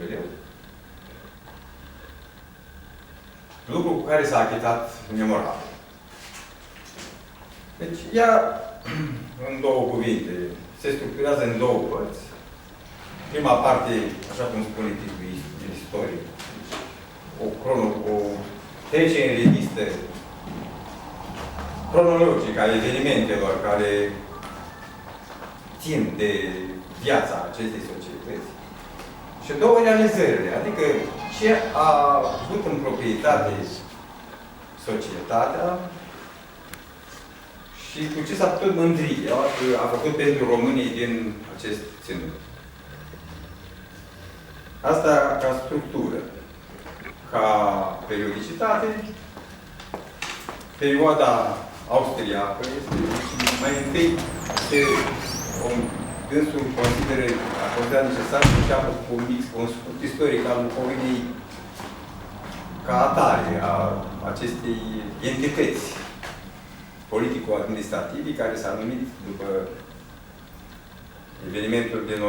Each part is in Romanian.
greu. Lucru cu care s-a achitat memorabil. Deci, ea, în două cuvinte, se structurează în două părți. Prima parte, așa cum spune titlul istoric, o trece în revistă cronologică a evenimentelor care țin de viața acestei societăți și două realizările, adică ce a avut în proprietate societatea și cu ce s-a putut mândri, a făcut pentru românii din acest ținut. Asta ca structură. Ca periodicitate, perioada austriacă este mai întâi dânsul a considerat necesar să înceapă cu un scurt istoric al Bucovinei ca atare a acestei entități politico-administrative care s-a numit după evenimentul din 1774-75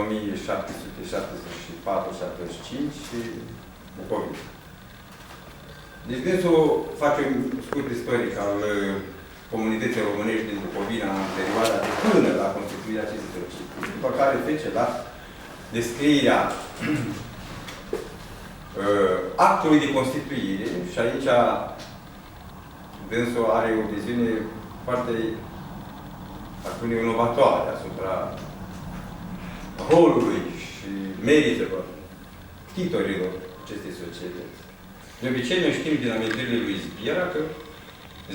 și Bucovina. Deci dânsul face un scurt istoric al comunității românești din Bucovina în perioada de până la constituirea acestei societăți, după care trece la descrierea actului de constituire și aici dânsul are o viziune foarte, acum, inovatoare asupra rolului și meritelor titorilor acestei societăți. De obicei, noi știm din amintirile lui Zbiera că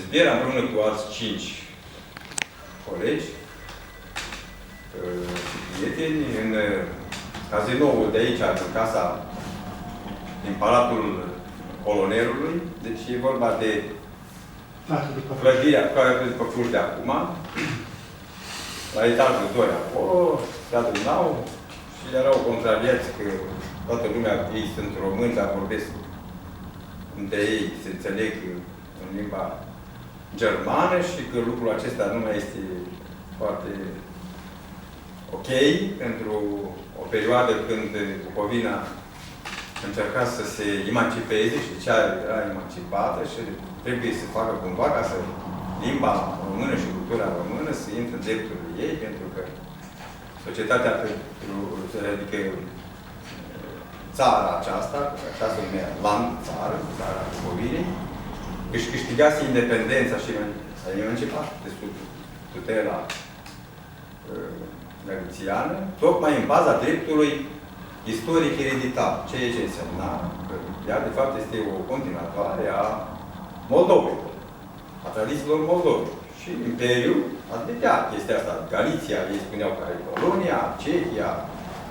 Zbiera, împreună cu alți 5 colegi, prieteni, în cazinoul de aici, din casa, din Palatul Colonelului, deci e vorba de clădirea care e după Cluj de acum, la etajul 2 acolo, se adunau și erau contrariați că toată lumea, ei sunt români, dar vorbesc între ei, se înțeleg în limba germană și că lucrul acesta nu mai este foarte ok pentru o perioadă când Bucovina încerca să se emancipeze și cea era emancipată și trebuie să facă cumva ca să limba română și cultura română să intre în drepturile ei, pentru că societatea, adică țara aceasta, așa se numea land, țara Bucovinei, își câștigase independența și s-a emancipat de sub tutela galițiană, tocmai în baza dreptului istoric ereditar, ceea ce însemna că ea, de fapt, este o continuatoare a Moldovei, a tradițiilor Moldovei. Și Imperiul admitea chestia asta. Galiția, ei spuneau că e Polonia, Cehia,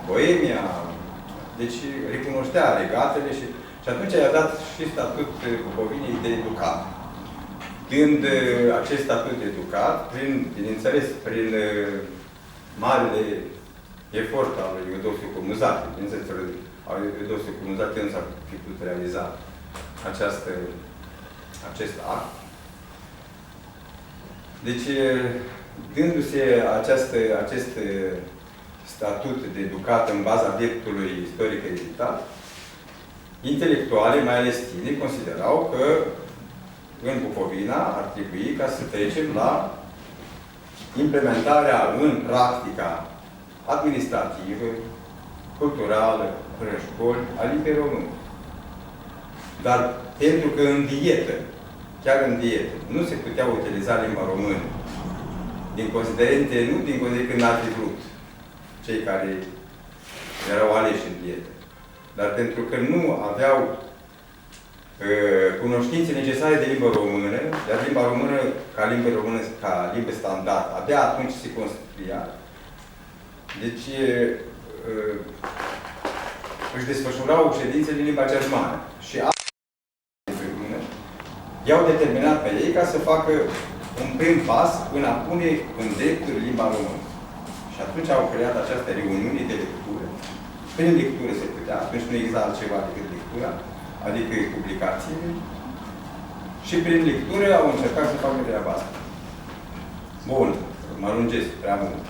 Boemia, deci recunoștea regatele și atunci i-a dat și statut Bucovinei de ducat. Dând acest statut de ducat, bineînțeles, prin marele efort al lui Iudosiu Cumuzati, bineînțeles, al lui Iudosiu Cumuzati nu s-a fi putut realiza acest act. Deci, dându-se acest statut de ducat în baza dreptului istoric ereditar, intelectuale, mai ales tineri, considerau că în Bucovina ar trebui ca să trecem la implementarea în practica administrativă, culturală, până școli, a limbii române. Dar pentru că în dietă, chiar în dietă, nu se putea utiliza limba română, din considerente, nu din considerente când ar fi vrut cei care erau aleși în dietă, dar pentru că nu aveau cunoștințe necesare de limbă română, iar limba română, ca limbă standard, abia atunci se constituia. Deci, își desfășurau ședințele în limba germană. Și i-au determinat pe ei ca să facă un prim pas în a pune în drepturi limba română. Și atunci au creat această reuniune de lectură. Prin lectură se putea, atunci nu exista altceva decât lectura, adică publicațiile. Și prin lectură au încercat să facă treaba asta. Bun, mă lungesc prea mult.